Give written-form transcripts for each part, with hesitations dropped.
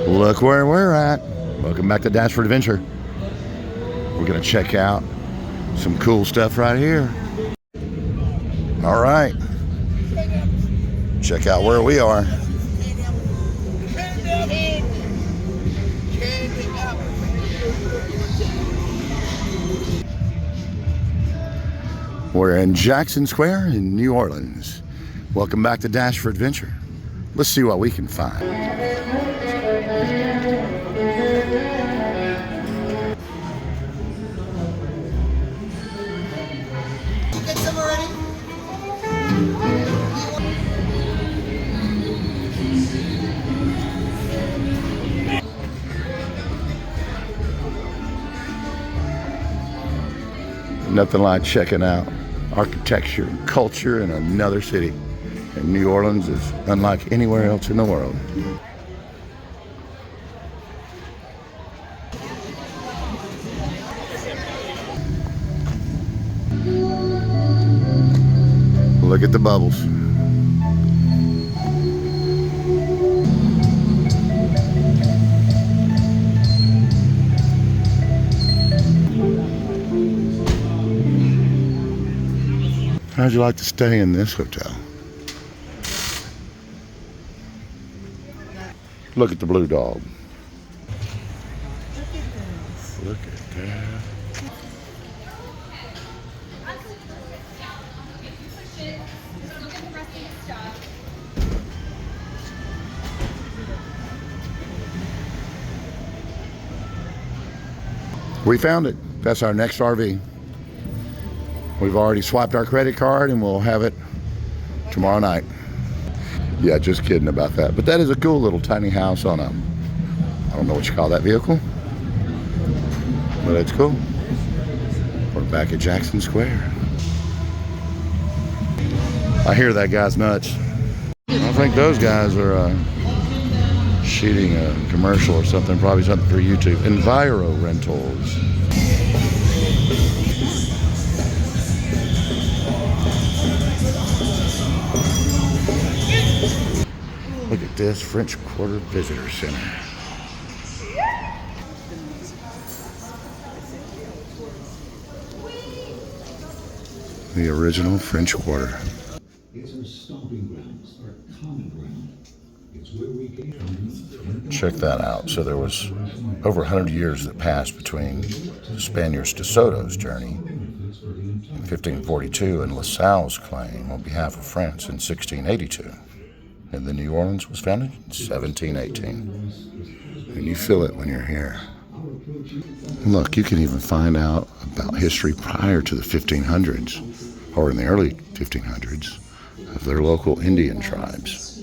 Look where we're at. Welcome back to Dash for Adventure. We're gonna check out some cool stuff right here. All right. Check out where we are. We're in Jackson Square in New Orleans. Welcome back to Dash for Adventure. Let's see what we can find. Get some already? Nothing like checking out architecture and culture in another city. And New Orleans is unlike anywhere else in the world. Look at the bubbles. How'd you like to stay in this hotel? Look at the blue dog. Look at that. We found it. That's our next RV. We've already swiped our credit card and we'll have it tomorrow night. Yeah, just kidding about that. But that is a cool little tiny house on a, I don't know what you call that vehicle, but it's cool. We're back at Jackson Square. I hear that guy's nuts. I think those guys are shooting a commercial or something, probably something for YouTube. Enviro Rentals. Look at this French Quarter Visitor Center. The original French Quarter. It's our stomping grounds, our common ground. It's where we came. Check that out. So there was over 100 years that passed between the Spaniards de Soto's journey in 1542 and La Salle's claim on behalf of France in 1682. And then New Orleans was founded in 1718. And you feel it when you're here. Look, you can even find out about history prior to the 1500s, or in the early 1500s, of their local Indian tribes.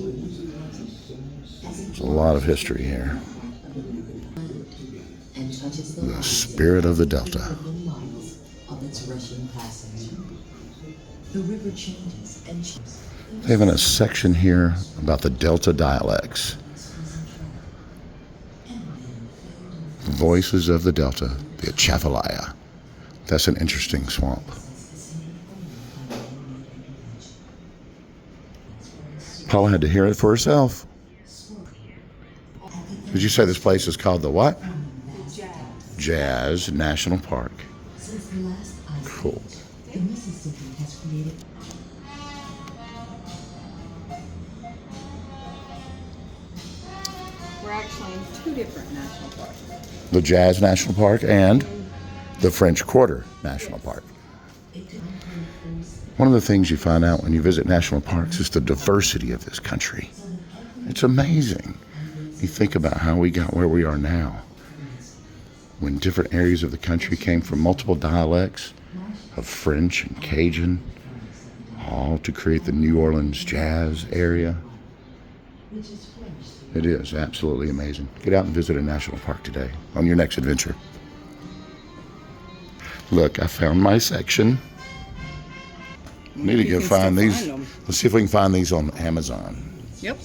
There's a lot of history here. The spirit of the Delta. They have a section here about the Delta dialects. Voices of the Delta, the Atchafalaya. That's an interesting swamp. Paula had to hear it for herself. Did you say this place is called the what? Jazz National Park. Cool. We're actually in two different national parks. The Jazz National Park and the French Quarter National Park. One of the things you find out when you visit national parks is the diversity of this country. It's amazing. You think about how we got where we are now. When different areas of the country came from multiple dialects of French and Cajun, all to create the New Orleans jazz area. It is absolutely amazing. Get out and visit a national park today on your next adventure. Look, I found my section. Need to go find these. Let's see if we can find these on Amazon. Yep.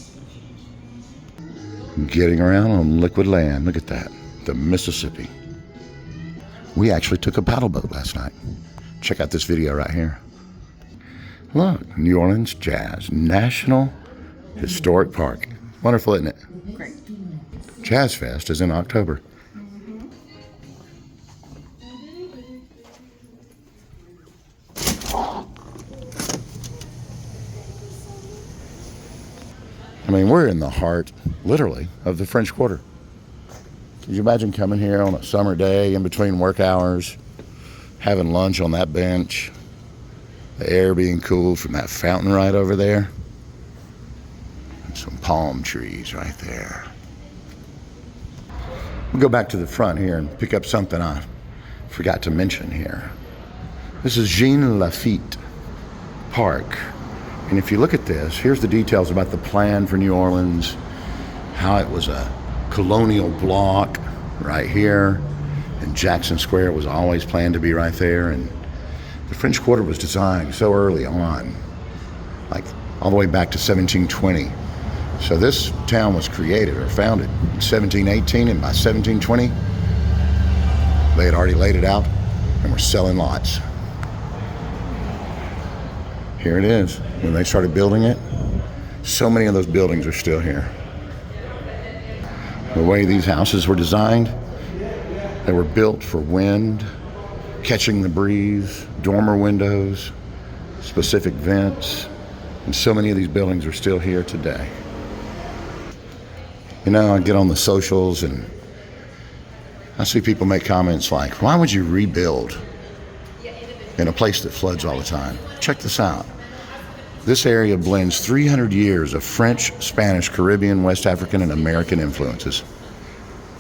Getting around on liquid land. Look at that. The Mississippi. We actually took a paddle boat last night. Check out this video right here. Look, New Orleans Jazz National Historic Park. Wonderful, isn't it? Great. Jazz Fest is in October. I mean, we're in the heart, literally, of the French Quarter. Could you imagine coming here on a summer day in between work hours, having lunch on that bench, the air being cooled from that fountain right over there, and some palm trees right there. We'll go back to the front here and pick up something I forgot to mention here. This is Jean Lafitte Park. And if you look at this, here's the details about the plan for New Orleans, how it was a colonial block right here, and Jackson Square was always planned to be right there, and the French Quarter was designed so early on, like all the way back to 1720. So this town was created or founded in 1718, and by 1720, they had already laid it out and were selling lots. Here it is. When they started building it, so many of those buildings are still here. The way these houses were designed, they were built for wind, catching the breeze, dormer windows, specific vents, and so many of these buildings are still here today. You know, I get on the socials and I see people make comments like, why would you rebuild in a place that floods all the time? Check this out. This area blends 300 years of French, Spanish, Caribbean, West African, and American influences.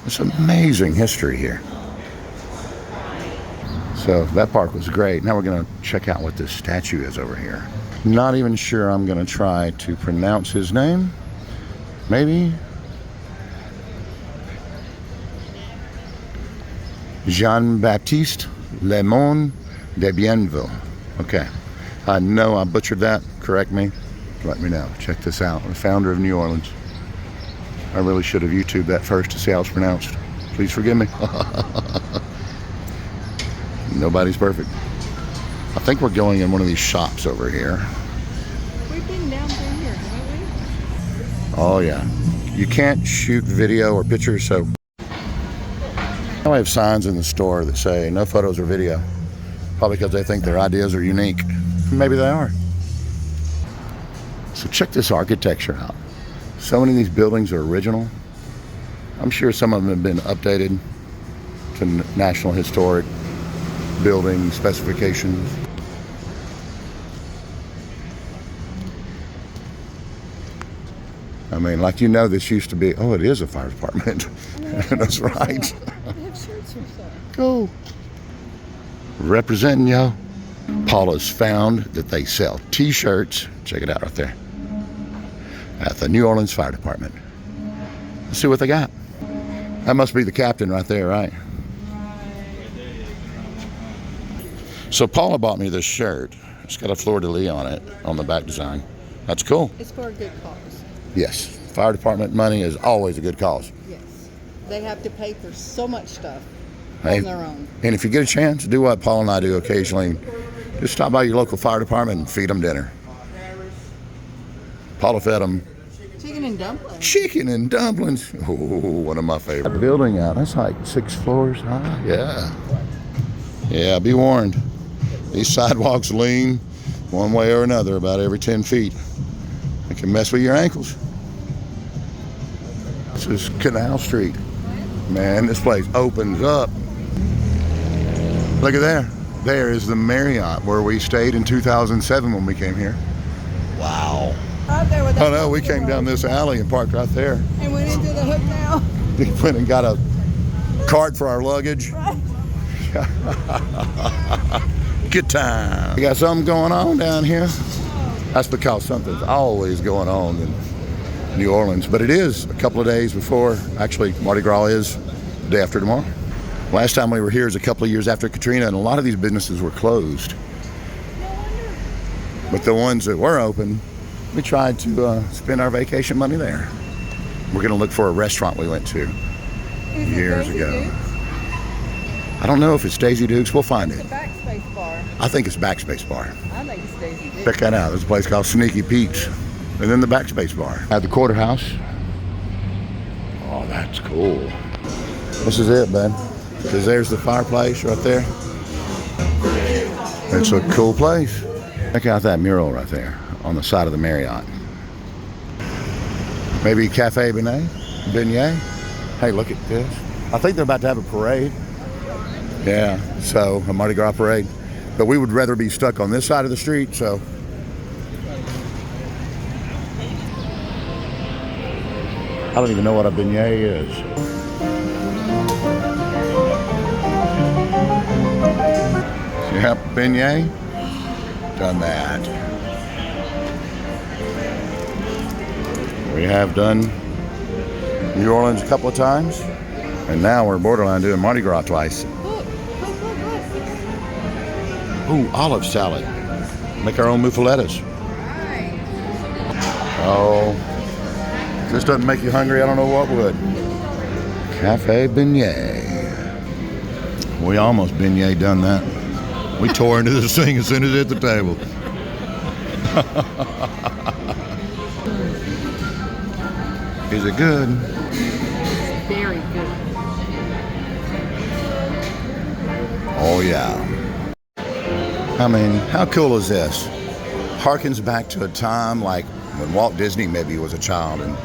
It's amazing history here. So that park was great. Now we're going to check out what this statue is over here. Not even sure I'm going to try to pronounce his name. Maybe Jean-Baptiste Lemon de Bienville. Okay. I know I butchered that. Correct me. Let me know. Check this out. The founder of New Orleans. I really should have YouTubed that first to see how it's pronounced. Please forgive me. Nobody's perfect. I think we're going in one of these shops over here. We've been down through here, haven't we? Oh yeah. You can't shoot video or pictures, so I have signs in the store that say no photos or video. Probably because they think their ideas are unique. Maybe they are. So check this architecture out. So many of these buildings are original. I'm sure some of them have been updated to National Historic building specifications. I mean, like, you know, this used to be, oh, it is a fire department. That's right. They have shirts or so. Go. Representing y'all. Paula's found that they sell t-shirts, check it out right there, at the New Orleans Fire Department. Let's see what they got. That must be the captain right there, right? So Paula bought me this shirt. It's got a fleur-de-lis on it, on the back design. That's cool. It's for a good cause. Yes, fire department money is always a good cause. Yes. They have to pay for so much stuff Hey, on their own. and if you get a chance, do what Paul and I do occasionally. Just stop by your local fire department and feed them dinner. Paula fed them Chicken and dumplings. chicken and dumplings. Oh, one of my favorites. Building out, that's like 6 floors high. Yeah. Yeah, be warned. These sidewalks lean one way or another about every 10 feet. It can mess with your ankles. This is Canal Street. Man, this place opens up. Look at there. There is the Marriott where we stayed in 2007 when we came here. Wow. Right there with that Oh no, we came down this alley and parked right there. and went into the hook now. We went and got a cart for our luggage. Good time. We got something going on down here. That's because something's always going on in New Orleans. But it is a couple of days before, actually Mardi Gras is the day after tomorrow. Last time we were here was a couple of years after Katrina, and a lot of these businesses were closed. But the ones that were open, we tried to spend our vacation money there. We're gonna look for a restaurant we went to years ago. I don't know if it's Daisy Duke's, we'll find it. Backspace bar. I think it's Backspace Bar. I think it's Daisy Duke. Check that out. There's a place called Sneaky Pete's, and then the Backspace Bar. At the courthouse. Oh, that It's cool. This is it, bud. Because there's the fireplace right there. It's a cool place. Check out that mural right there on the side of the Marriott. Maybe Café Beignet. Hey, look at this. I think they're about to have a parade. Yeah, so a Mardi Gras parade. But we would rather be stuck on this side of the street, so. I don't even know what a beignet is. Yep, beignet. Done that. We have done New Orleans a couple of times, and now we're borderline doing Mardi Gras twice. Ooh, olive salad. Make our own muffalettas. Oh, if this doesn't make you hungry, I don't know what would. Café Beignet. We almost beignet done that. We tore into this thing as soon as it hit the table. Is it good? Very good. Oh yeah. I mean, how cool is this? Harkens back to a time like when Walt Disney maybe was a child and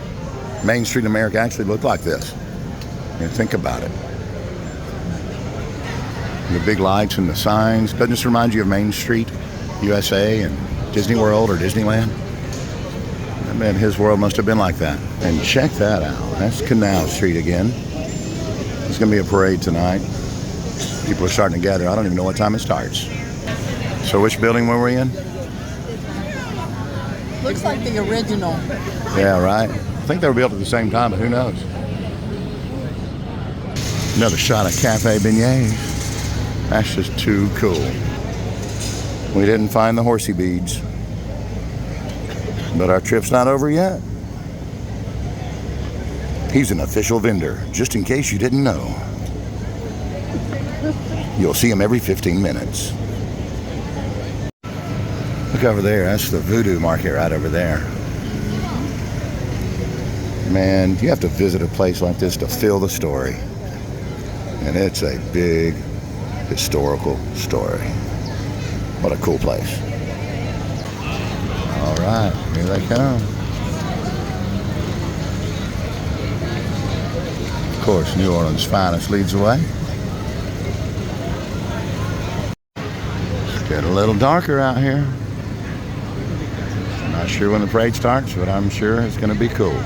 Main Street in America actually looked like this. You think about it. The big lights and the signs. Doesn't this remind you of Main Street, USA and Disney World or Disneyland? I mean, his world must have been like that. And check that out. That's Canal Street again. There's going to be a parade tonight. People are starting to gather. I don't even know what time it starts. So which building were we in? Looks like the original. Yeah, right. I think they were built at the same time, but who knows? Another shot of Café Beignet. That's just too cool. We didn't find the horsey beads, but our trip's not over yet. He's an official vendor, just in case you didn't know. You'll see him every 15 minutes. Look over there, that's the voodoo market right over there. Man, you have to visit a place like this to feel the story. And it's a big historical story. What a cool place. All right, here they come. Of course, New Orleans' finest leads the way. It's getting a little darker out here. Not sure when the parade starts, but I'm sure it's going to be cool.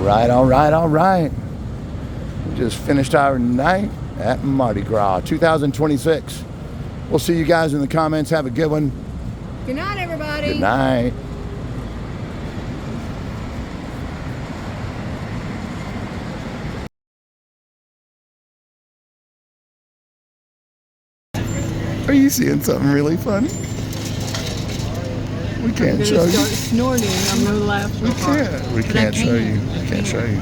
right, all right, all right. We just finished our night at Mardi Gras 2026. We'll see you guys in the comments. Have a good one. Good night, everybody. Good night. Are you seeing something really funny? We can't I'm show gonna start you. snorting. I'm gonna laugh so hard. We But I can't show can. you. We can't show you.